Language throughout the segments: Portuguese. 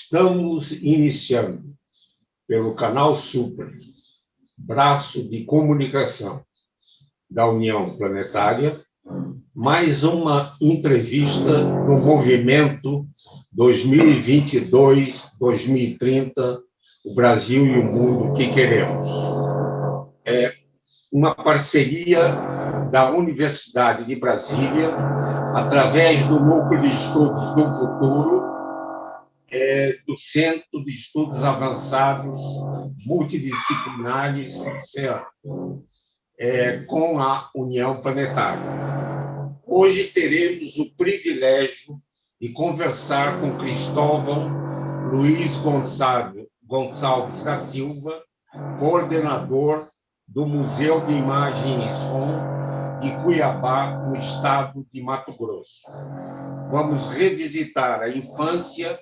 Estamos iniciando, pelo Canal Super, braço de comunicação da União Planetária, mais uma entrevista no movimento 2022-2030, o Brasil e o mundo que queremos. É uma parceria da Universidade de Brasília, através do Núcleo de Estudos do Futuro, do Centro de Estudos Avançados Multidisciplinares, CEA, com a União Planetária. Hoje teremos o privilégio de conversar com Cristóvão Luiz Gonçalves da Silva, coordenador do Museu de Imagem e Som de Cuiabá, no estado de Mato Grosso. Vamos revisitar a infância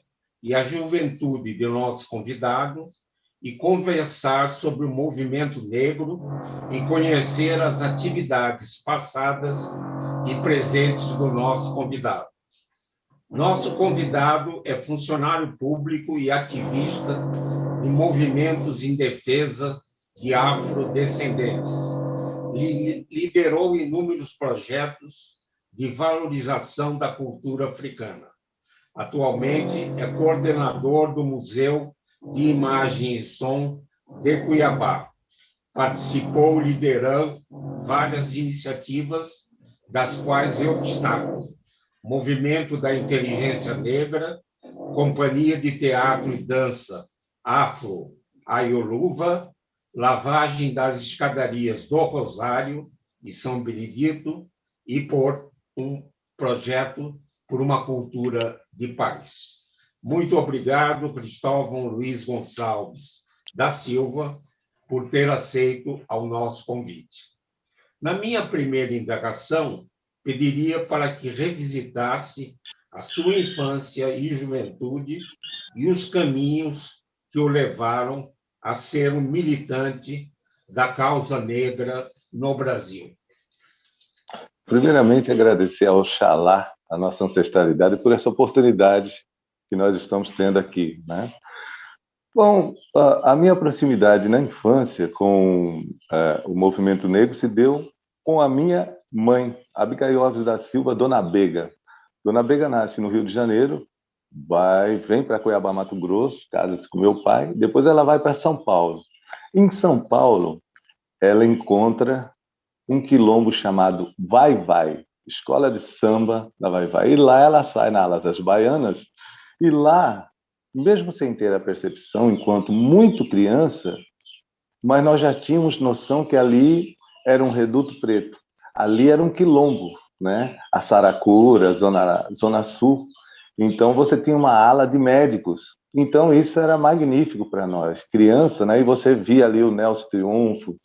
e a juventude de nosso convidado e conversar sobre o movimento negro e conhecer as atividades passadas e presentes do nosso convidado. Nosso convidado é funcionário público e ativista de movimentos em defesa de afrodescendentes. Liderou inúmeros projetos de valorização da cultura africana. Atualmente é coordenador do Museu de Imagem e Som de Cuiabá. Participou liderando várias iniciativas, das quais eu destaco: Movimento da Inteligência Negra, Companhia de Teatro e Dança Afro Ayoluva, Lavagem das Escadarias do Rosário e São Benedito, e por um projeto por uma cultura de paz. Muito obrigado, Cristóvão Luiz Gonçalves da Silva, por ter aceito ao nosso convite. Na minha primeira indagação, pediria para que revisitasse a sua infância e juventude e os caminhos que o levaram a ser um militante da causa negra no Brasil. Primeiramente, agradecer ao Oxalá, a nossa ancestralidade, por essa oportunidade que nós estamos tendo aqui, né? Bom, a minha proximidade na infância com o movimento negro se deu com a minha mãe, Abigail Alves da Silva, Dona Bega. Dona Bega nasce no Rio de Janeiro, vem para Cuiabá, Mato Grosso, casa-se com meu pai, depois ela vai para São Paulo. Em São Paulo, ela encontra um quilombo chamado Vai Vai, Escola de Samba da Vai Vai. E lá ela sai na ala das baianas, e lá, mesmo sem ter a percepção, enquanto muito criança, mas nós já tínhamos noção que ali era um reduto preto, ali era um quilombo, né? A Saracura, Zona Sul. Então você tinha uma ala de médicos. Então isso era magnífico para nós, criança, né? E você via ali o Nelson Triunfo,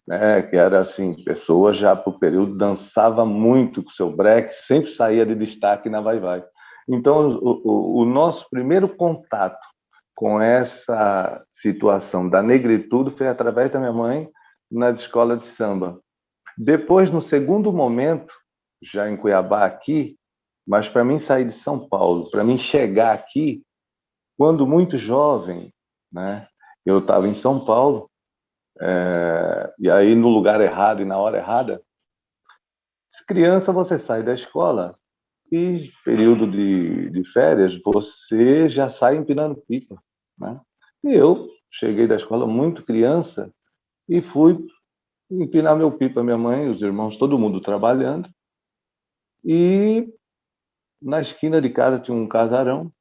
né, que era assim, pessoa já para o período dançava muito com seu break, sempre saía de destaque na Vai Vai. Então, o nosso primeiro contato com essa situação da negritude foi através da minha mãe na escola de samba. Depois, no segundo momento, já em Cuiabá aqui, mas para mim sair de São Paulo, para mim chegar aqui, quando muito jovem, né, eu estava em São Paulo, e aí no lugar errado e na hora errada. Criança, você sai da escola e período de férias você já sai empinando pipa, né? E eu cheguei da escola muito criança e fui empinar meu pipa, minha mãe, os irmãos, todo mundo trabalhando, e na esquina de casa tinha um casarão,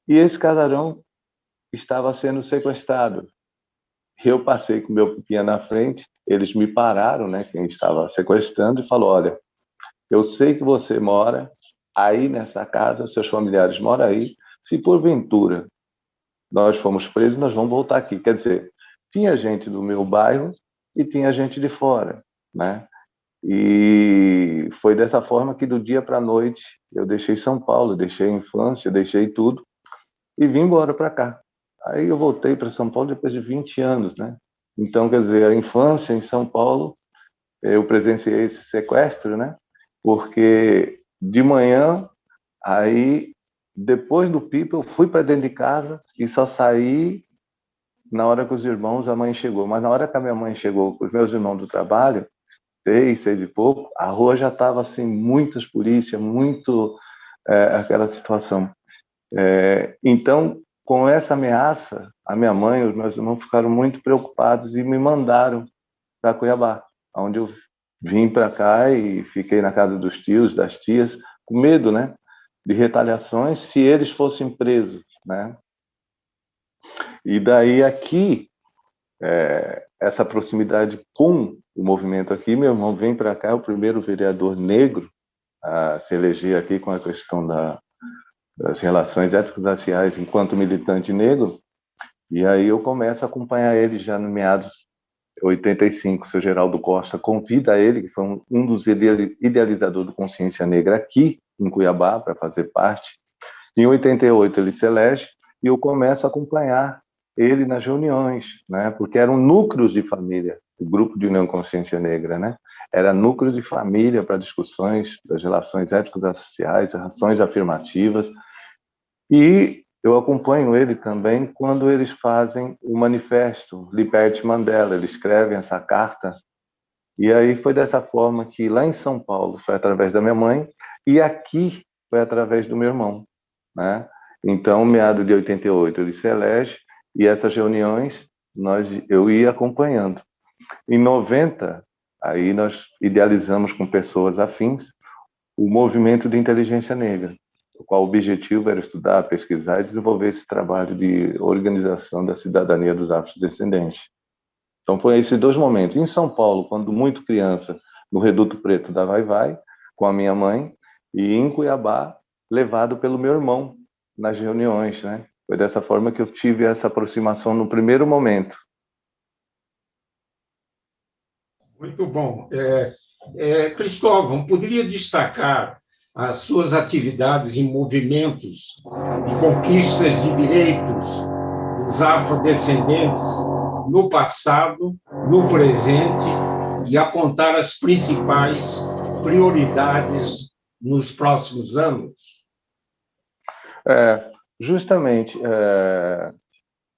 e esse casarão estava sendo sequestrado. Eu passei com meu pipinha na frente, eles me pararam, né, quem estava sequestrando, e falou: olha, eu sei que você mora aí nessa casa, seus familiares moram aí, se porventura nós fomos presos, nós vamos voltar aqui. Quer dizer, tinha gente do meu bairro e tinha gente de fora, né? E foi dessa forma que do dia para a noite eu deixei São Paulo, deixei a infância, deixei tudo e vim embora para cá. Aí eu voltei para São Paulo depois de 20 anos, né? Então, quer dizer, a infância em São Paulo, eu presenciei esse sequestro, né? Porque de manhã, aí depois do pipa, eu fui para dentro de casa e só saí na hora que os irmãos, a mãe chegou. Mas na hora que a minha mãe chegou com os meus irmãos do trabalho, 6 e pouco, a rua já estava assim, muitas polícias, muito aquela situação. Então, com essa ameaça, a minha mãe e os meus irmãos ficaram muito preocupados e me mandaram para Cuiabá, onde eu vim para cá e fiquei na casa dos tios, das tias, com medo, né, de retaliações se eles fossem presos, né? E daí aqui, essa proximidade com o movimento aqui, meu irmão vem para cá, é o primeiro vereador negro a se eleger aqui com a questão das relações étnico-raciais enquanto militante negro, e aí eu começo a acompanhar ele já no meados de 85, o seu Geraldo Costa convida ele, que foi um dos idealizadores do Consciência Negra aqui em Cuiabá, para fazer parte. Em 88 ele se elege e eu começo a acompanhar ele nas reuniões, né? Porque eram núcleos de família, o Grupo de União Consciência Negra, né? Era núcleo de família para discussões das relações étnico-raciais, ações afirmativas. E eu acompanho ele também quando eles fazem o manifesto Liberte Mandela, eles escrevem essa carta. E aí foi dessa forma que lá em São Paulo foi através da minha mãe e aqui foi através do meu irmão, né? Então, meado de 88, ele se elege e essas reuniões eu ia acompanhando. Em 90, aí nós idealizamos com pessoas afins o movimento de inteligência negra, o qual o objetivo era estudar, pesquisar e desenvolver esse trabalho de organização da cidadania dos afrodescendentes. Então, foi esses 2 momentos. Em São Paulo, quando muito criança, no Reduto Preto da Vai Vai, com a minha mãe, e em Cuiabá, levado pelo meu irmão nas reuniões, né? Foi dessa forma que eu tive essa aproximação no primeiro momento. Muito bom. Cristóvão, poderia destacar as suas atividades em movimentos de conquistas de direitos dos afrodescendentes no passado, no presente, e apontar as principais prioridades nos próximos anos? Justamente,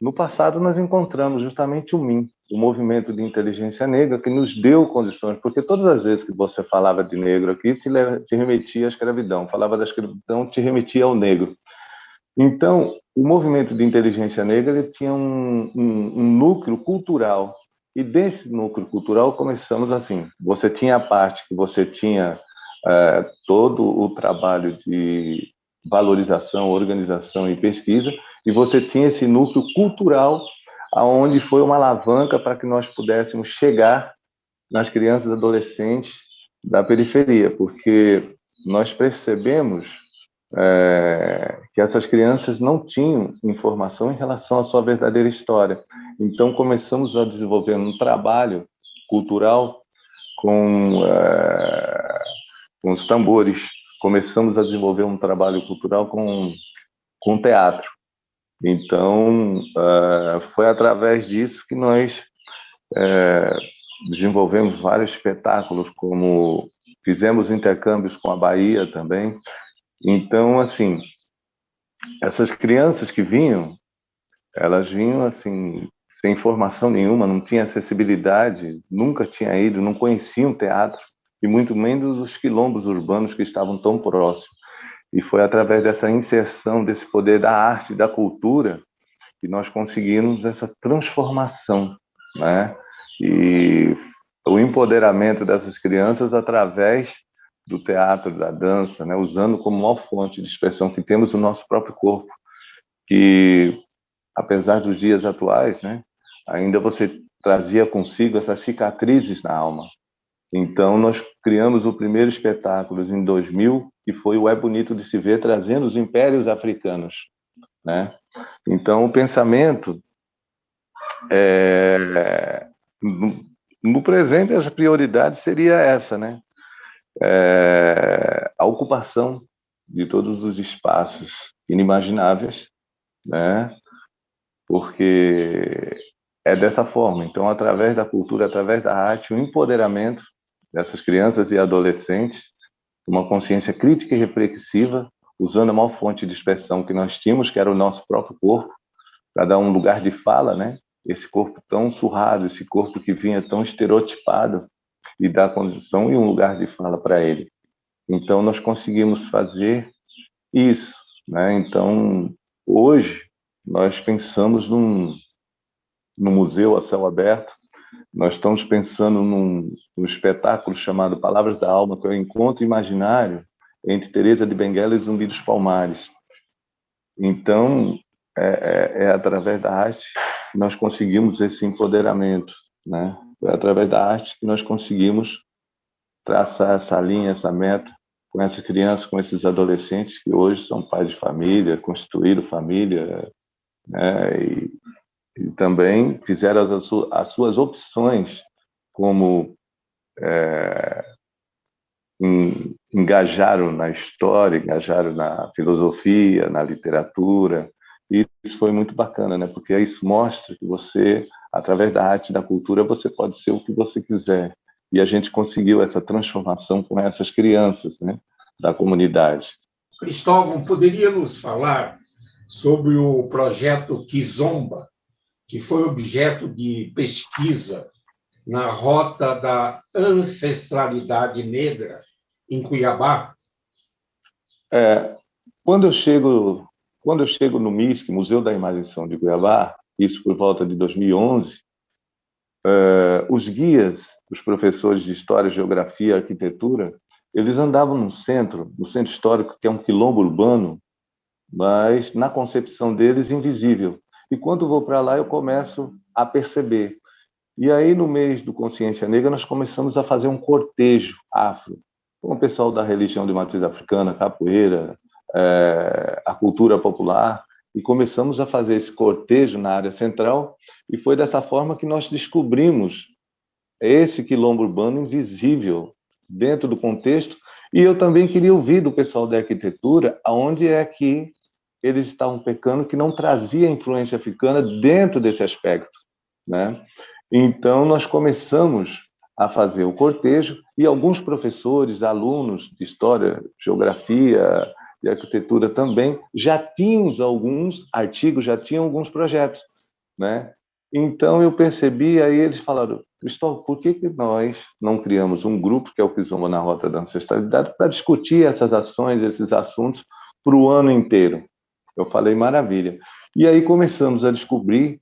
no passado nós encontramos justamente o MIN, o Movimento de Inteligência Negra, que nos deu condições, porque todas as vezes que você falava de negro aqui, te remetia à escravidão, falava da escravidão, te remetia ao negro. Então, o Movimento de Inteligência Negra ele tinha um núcleo cultural, e desse núcleo cultural começamos assim, você tinha a parte que você tinha todo o trabalho de valorização, organização e pesquisa, e você tinha esse núcleo cultural, aonde foi uma alavanca para que nós pudéssemos chegar nas crianças e adolescentes da periferia, porque nós percebemos que essas crianças não tinham informação em relação à sua verdadeira história. Então, começamos a desenvolver um trabalho cultural com os tambores, começamos a desenvolver um trabalho cultural com teatro. Então, foi através disso que nós desenvolvemos vários espetáculos, como fizemos intercâmbios com a Bahia também. Então, assim, essas crianças que vinham, elas vinham assim, sem informação nenhuma, não tinha acessibilidade, nunca tinha ido, não conheciam teatro, e muito menos os quilombos urbanos que estavam tão próximos. E foi através dessa inserção desse poder da arte e da cultura que nós conseguimos essa transformação, né? E o empoderamento dessas crianças através do teatro, da dança, né? Usando como maior fonte de expressão que temos o nosso próprio corpo, que, apesar dos dias atuais, né, ainda você trazia consigo essas cicatrizes na alma. Então, nós criamos o primeiro espetáculo em 2000, que foi o É Bonito de Se Ver, trazendo os impérios africanos, né? Então, o pensamento no presente, as prioridades seria essa, né? A ocupação de todos os espaços inimagináveis, né? Porque é dessa forma. Então, através da cultura, através da arte, o empoderamento dessas crianças e adolescentes, uma consciência crítica e reflexiva, usando a maior fonte de expressão que nós tínhamos, que era o nosso próprio corpo, para dar um lugar de fala, né? Esse corpo tão surrado, esse corpo que vinha tão estereotipado, e dar condição e um lugar de fala para ele. Então, nós conseguimos fazer isso, né? Então, hoje, nós pensamos num museu a céu aberto, nós estamos pensando num espetáculo chamado Palavras da Alma, que é o encontro imaginário entre Teresa de Benguela e Zumbi dos Palmares. Então, é através da arte que nós conseguimos esse empoderamento, né? É através da arte que nós conseguimos traçar essa linha, essa meta, com essas crianças, com esses adolescentes que hoje são pais de família, constituíram família, né? E também fizeram as suas opções, como engajaram na história, engajaram na filosofia, na literatura. E isso foi muito bacana, né? Porque isso mostra que você, através da arte e da cultura, você pode ser o que você quiser. E a gente conseguiu essa transformação com essas crianças, né, da comunidade. Cristóvão, poderia nos falar sobre o projeto Kizomba, que foi objeto de pesquisa na Rota da Ancestralidade Negra, em Cuiabá? Quando eu chego no MISC, Museu da Imagem e Som de Cuiabá, isso por volta de 2011, os guias, os professores de História, Geografia e Arquitetura, eles andavam no centro histórico, que é um quilombo urbano, mas na concepção deles invisível. E quando vou para lá, eu começo a perceber. E aí, no mês do Consciência Negra, nós começamos a fazer um cortejo afro, com o pessoal da religião de matriz africana, capoeira, a cultura popular, e começamos a fazer esse cortejo na área central, e foi dessa forma que nós descobrimos esse quilombo urbano invisível dentro do contexto. E eu também queria ouvir do pessoal da arquitetura aonde é que eles estavam pecando, que não trazia influência africana dentro desse aspecto, né? Então, nós começamos a fazer o cortejo e alguns professores, alunos de História, Geografia e Arquitetura também, já tinham alguns artigos, já tinham alguns projetos, né? Então, eu percebi, aí eles falaram, Cristóvão, por que nós não criamos um grupo, que é o Kizomba na Rota da Ancestralidade, para discutir essas ações, esses assuntos, para o ano inteiro? Eu falei, maravilha. E aí começamos a descobrir,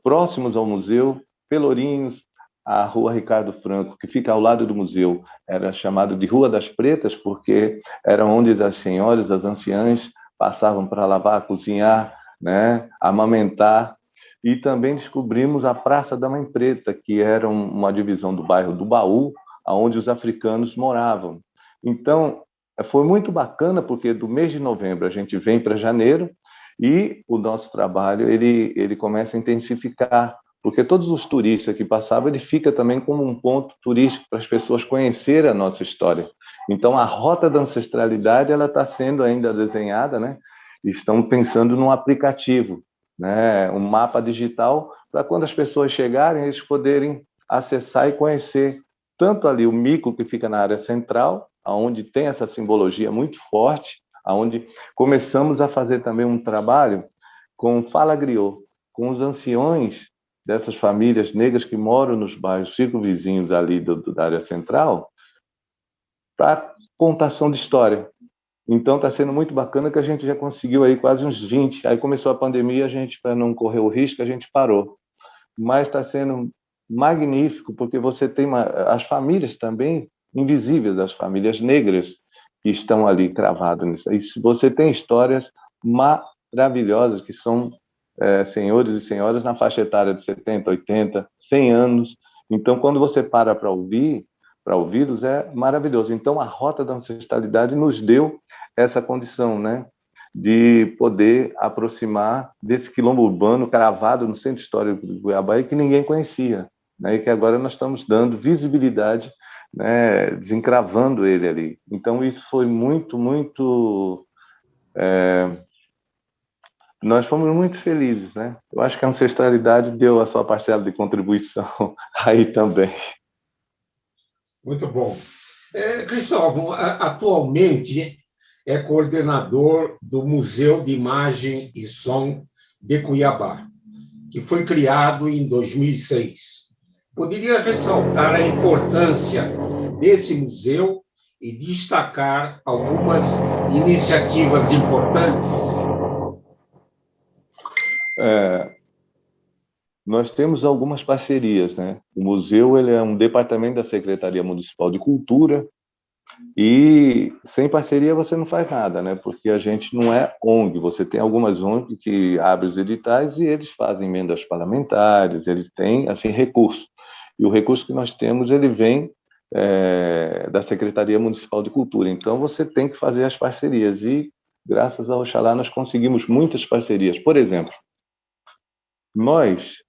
próximos ao museu, Pelourinhos, a Rua Ricardo Franco, que fica ao lado do museu, era chamado de Rua das Pretas, porque era onde as senhoras, as anciãs, passavam para lavar, cozinhar, né, amamentar. E também descobrimos a Praça da Mãe Preta, que era uma divisão do bairro do Baú, onde os africanos moravam. Então, foi muito bacana, porque do mês de novembro a gente vem para janeiro e o nosso trabalho ele começa a intensificar, porque todos os turistas que passavam, ele fica também como um ponto turístico para as pessoas conhecerem a nossa história. Então, a Rota da Ancestralidade ela está sendo ainda desenhada, né? Estamos pensando num aplicativo, né? Um mapa digital, para quando as pessoas chegarem, eles poderem acessar e conhecer tanto ali o mico que fica na área central, onde tem essa simbologia muito forte, onde começamos a fazer também um trabalho com Fala Griot, com os anciões dessas famílias negras que moram nos bairros circunvizinhos ali da área central, para contação de história. Então está sendo muito bacana que a gente já conseguiu aí quase uns 20. Aí começou a pandemia, a gente, para não correr o risco, a gente parou. Mas está sendo magnífico, porque você tem as famílias também invisíveis, as famílias negras que estão ali cravadas nisso. E você tem histórias maravilhosas que são senhores e senhoras na faixa etária de 70, 80, 100 anos. Então, quando você para ouvi-los, é maravilhoso. Então, a Rota da Ancestralidade nos deu essa condição, né, de poder aproximar desse quilombo urbano cravado no centro histórico de Cuiabá e que ninguém conhecia, né, e que agora nós estamos dando visibilidade, né, desencravando ele ali. Então, isso foi muito, muito... nós fomos muito felizes, né? Eu acho que a ancestralidade deu a sua parcela de contribuição aí também. Muito bom. Cristóvão, atualmente é coordenador do Museu de Imagem e Som de Cuiabá, que foi criado em 2006. Poderia ressaltar a importância desse museu e destacar algumas iniciativas importantes? Nós temos algumas parcerias, né? O museu ele é um departamento da Secretaria Municipal de Cultura e sem parceria você não faz nada, né? Porque a gente não é ONG. Você tem algumas ONG que abrem os editais e eles fazem emendas parlamentares, eles têm assim recurso. E o recurso que nós temos ele vem da Secretaria Municipal de Cultura. Então você tem que fazer as parcerias e graças ao Oxalá nós conseguimos muitas parcerias. Por exemplo, nós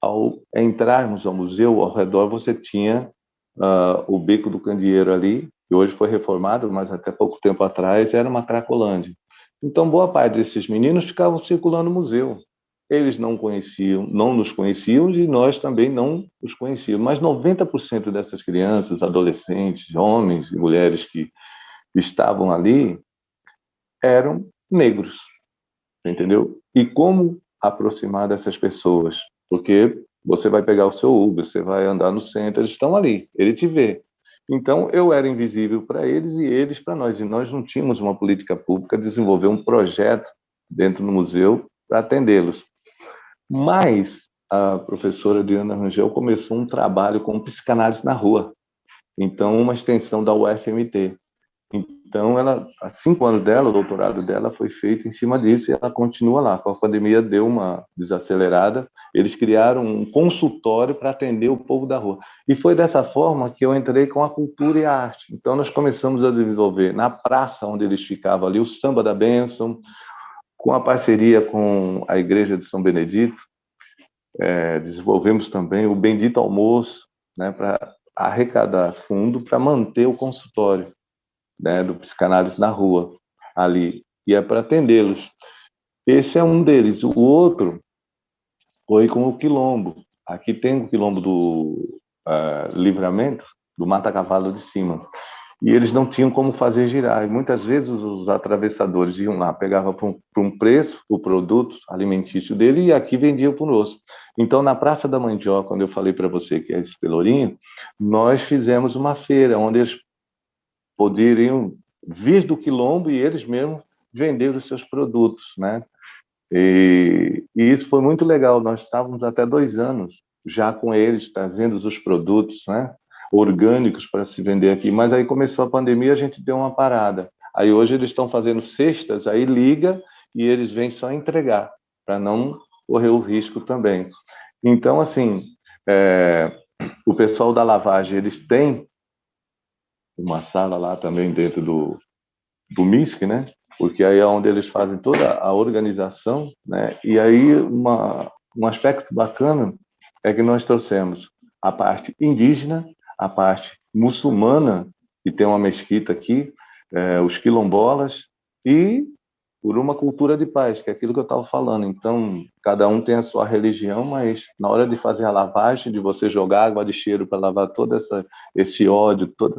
ao entrarmos ao museu, ao redor você tinha o Beco do Candeeiro ali, que hoje foi reformado, mas até pouco tempo atrás era uma cracolândia. Então, boa parte desses meninos ficavam circulando no museu. Eles não conheciam, não nos conheciam e nós também não os conhecíamos. Mas 90% dessas crianças, adolescentes, homens e mulheres que estavam ali eram negros, entendeu? E como aproximar dessas pessoas? Porque você vai pegar o seu Uber, você vai andar no centro, eles estão ali, ele te vê. Então, eu era invisível para eles e eles para nós. E nós não tínhamos uma política pública, desenvolver um projeto dentro do museu para atendê-los. Mas a professora Diana Rangel começou um trabalho com psicanálise na rua. Então, uma extensão da UFMT. Então, ela, há 5 anos dela, o doutorado dela foi feito em cima disso e ela continua lá. Com a pandemia deu uma desacelerada, eles criaram um consultório para atender o povo da rua. E foi dessa forma que eu entrei com a cultura e a arte. Então, nós começamos a desenvolver na praça onde eles ficavam ali, o Samba da Bênção, com a parceria com a Igreja de São Benedito, desenvolvemos também o Bendito Almoço, né, para arrecadar fundo para manter o consultório, né, do psicanálise na rua, ali, e é para atendê-los. Esse é um deles. O outro foi com o Quilombo. Aqui tem o Quilombo do Livramento, do Mata Cavalo de Cima. E eles não tinham como fazer girar. E muitas vezes os atravessadores iam lá, pegavam por um preço o produto alimentício dele e aqui vendiam por osso. Então, na Praça da Mandioca, quando eu falei para você que é esse Pelourinho, nós fizemos uma feira onde eles poderiam vir do quilombo e eles mesmos vender os seus produtos, né? E isso foi muito legal. Nós estávamos até 2 anos já com eles, trazendo os produtos, né, orgânicos para se vender aqui. Mas aí começou a pandemia, a gente deu uma parada. Aí hoje eles estão fazendo cestas, aí liga e eles vêm só entregar, para não correr o risco também. Então, assim, o pessoal da lavagem, eles têm uma sala lá também dentro do MISC, né? Porque aí é onde eles fazem toda a organização, né? E aí um aspecto bacana é que nós trouxemos a parte indígena, a parte muçulmana, que tem uma mesquita aqui, os quilombolas, e por uma cultura de paz, que é aquilo que eu estava falando. Então, cada um tem a sua religião, mas na hora de fazer a lavagem, de você jogar água de cheiro para lavar todo esse ódio, toda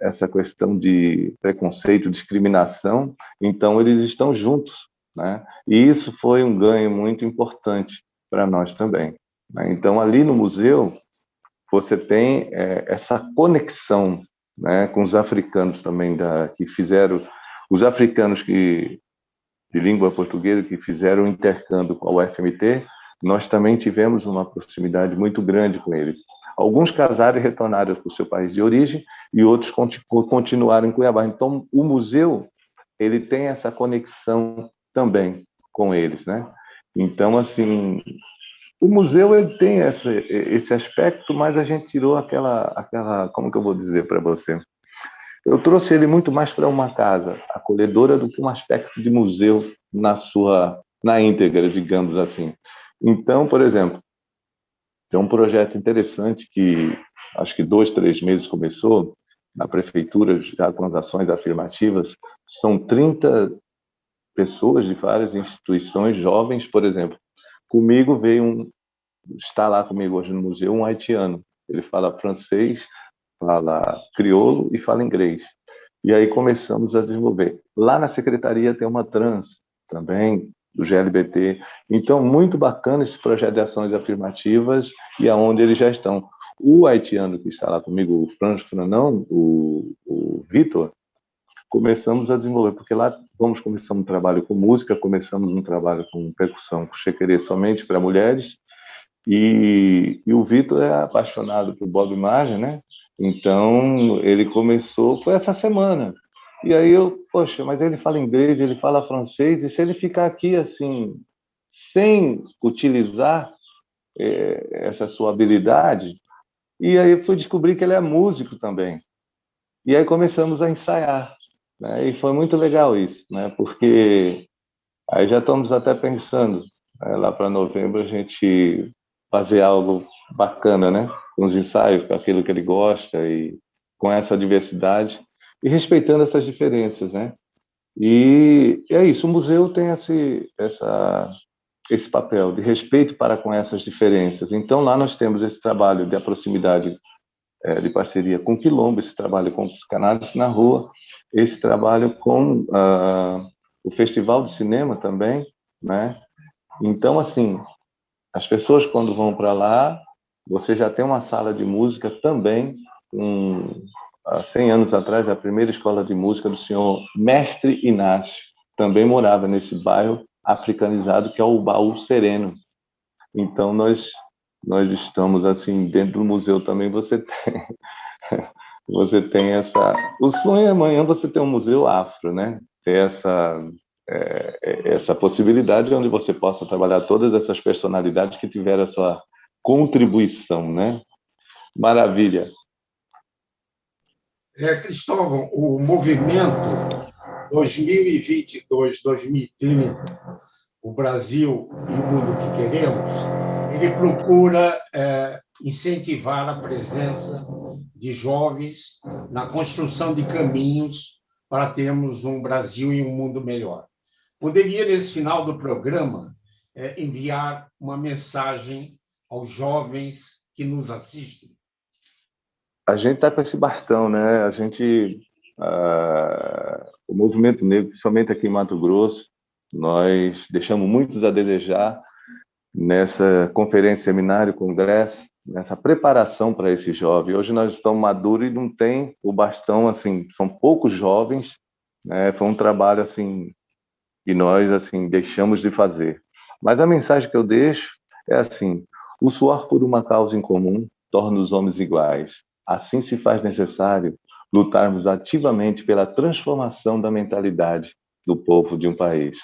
essa questão de preconceito, discriminação, então eles estão juntos, né? E isso foi um ganho muito importante para nós também, né? Então, ali no museu, você tem essa conexão, né, com os africanos também, que fizeram, os africanos de língua portuguesa que fizeram o intercâmbio com a UFMT, nós também tivemos uma proximidade muito grande com eles. Alguns casaram e retornaram para o seu país de origem e outros continuaram em Cuiabá. Então, o museu ele tem essa conexão também com eles, né? Então, assim, o museu ele tem esse aspecto, mas a gente tirou aquela, como que eu vou dizer para você? Eu trouxe ele muito mais para uma casa acolhedora do que um aspecto de museu na íntegra, digamos assim. Então, por exemplo, tem um projeto interessante que acho que 2, 3 meses começou na prefeitura, já com as ações afirmativas. São 30 pessoas de várias instituições, jovens, por exemplo. Comigo está lá comigo hoje no museu um haitiano. Ele fala francês, fala crioulo e fala inglês. E aí começamos a desenvolver. Lá na secretaria tem uma trans também, do GLBT. Então, muito bacana esse projeto de ações afirmativas e aonde eles já estão. O haitiano que está lá comigo, o Franão, o Vitor, começamos a desenvolver, porque lá começamos um trabalho com música, começamos um trabalho com percussão, com chequerê somente para mulheres, e o Vitor é apaixonado por Bob Marley, né? Então, ele começou, foi essa semana. E aí poxa, mas ele fala inglês, ele fala francês, e se ele ficar aqui assim, sem utilizar essa sua habilidade? E aí eu fui descobrir que ele é músico também. E aí começamos a ensaiar, né? E foi muito legal isso, né? Porque aí já estamos até pensando, né, lá para novembro a gente fazer algo bacana, né? Com os ensaios, com aquilo que ele gosta e com essa diversidade e respeitando essas diferenças, né? E é isso, o museu tem esse papel de respeito para com essas diferenças. Então, lá nós temos esse trabalho de proximidade, de parceria com o Quilombo, esse trabalho com os Cannabis na Rua, esse trabalho com o Festival de Cinema também, né? Então, assim, as pessoas quando vão para lá, você já tem uma sala de música também, há 100 anos atrás, a primeira escola de música do senhor Mestre Inácio, também morava nesse bairro africanizado, que é o Baú Sereno. Então, nós estamos, assim, dentro do museu também, você tem essa... O sonho é amanhã você ter um museu afro, né? Ter essa possibilidade onde você possa trabalhar todas essas personalidades que tiveram a sua contribuição, né? Maravilha. Cristóvão, o movimento 2022-2030, o Brasil e o mundo que queremos, ele procura incentivar a presença de jovens na construção de caminhos para termos um Brasil e um mundo melhor. Poderia, nesse final do programa, enviar uma mensagem aos jovens que nos assistem? A gente está com esse bastão, né? O movimento negro, principalmente aqui em Mato Grosso, nós deixamos muitos a desejar nessa conferência, seminário, congresso, nessa preparação para esse jovem. Hoje nós estamos maduros e não tem o bastão, assim, são poucos jovens, né? Foi um trabalho, assim, que nós, assim, deixamos de fazer. Mas a mensagem que eu deixo é assim: o suor por uma causa em comum torna os homens iguais. Assim se faz necessário lutarmos ativamente pela transformação da mentalidade do povo de um país.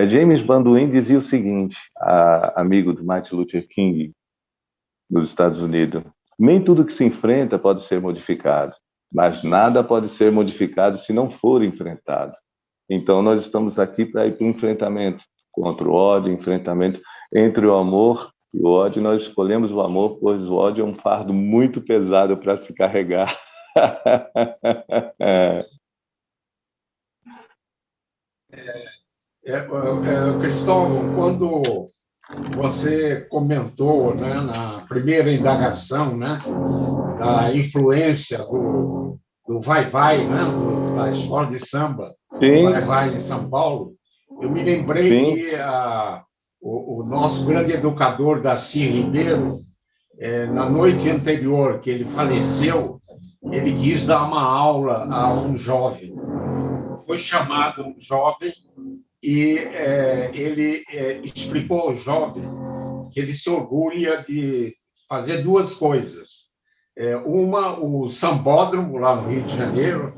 James Banduin dizia o seguinte, amigo do Martin Luther King, dos Estados Unidos: nem tudo que se enfrenta pode ser modificado, mas nada pode ser modificado se não for enfrentado. Então, nós estamos aqui para ir para o enfrentamento contra o ódio, enfrentamento entre o amor e o ódio. Nós escolhemos o amor, pois o ódio é um fardo muito pesado para se carregar. Cristóvão, quando você comentou, né, na primeira indagação, né, da influência do vai-vai, né, da escola de samba, do vai-vai de São Paulo, eu me lembrei que o nosso grande educador, Darcy Ribeiro, na noite anterior que ele faleceu, ele quis dar uma aula a um jovem. Foi chamado um jovem e ele explicou ao jovem que ele se orgulha de fazer duas coisas. Uma, o Sambódromo, lá no Rio de Janeiro,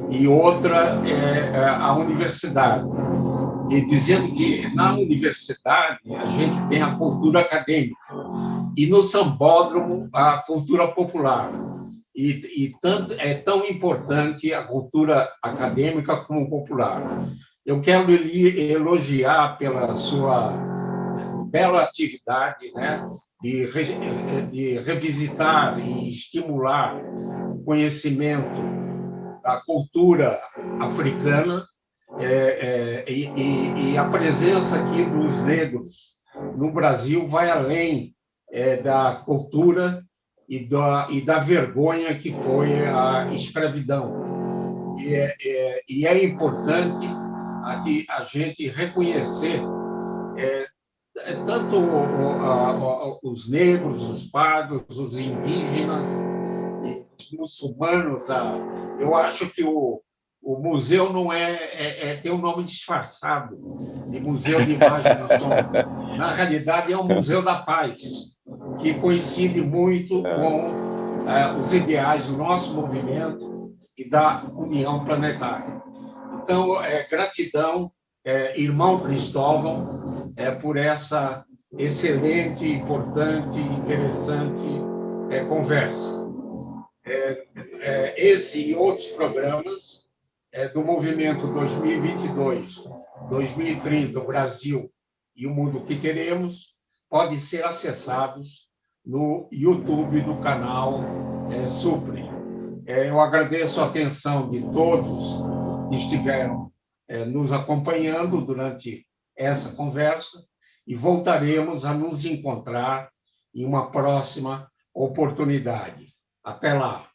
e outra, a universidade. E dizendo que na universidade a gente tem a cultura acadêmica e no Sambódromo a cultura popular. E é tão importante a cultura acadêmica como popular. Eu quero lhe elogiar pela sua bela atividade, né, de revisitar e estimular o conhecimento da cultura africana e a presença aqui dos negros no Brasil vai além da cultura e da vergonha que foi a escravidão. E é importante a gente reconhecer tanto os negros, os pardos, os indígenas, os muçulmanos. Eu acho que o museu não tem um nome disfarçado de Museu de Imagem e Som. Na realidade, é um museu da paz, que coincide muito com os ideais do nosso movimento e da União Planetária. Então, gratidão, irmão Cristóvão, por essa excelente, importante, interessante conversa. Esse e outros programas do movimento 2022-2030, o Brasil e o Mundo que Queremos, podem ser acessados no YouTube do canal Supre. Eu agradeço a atenção de todos que estiveram nos acompanhando durante essa conversa e voltaremos a nos encontrar em uma próxima oportunidade. Até lá!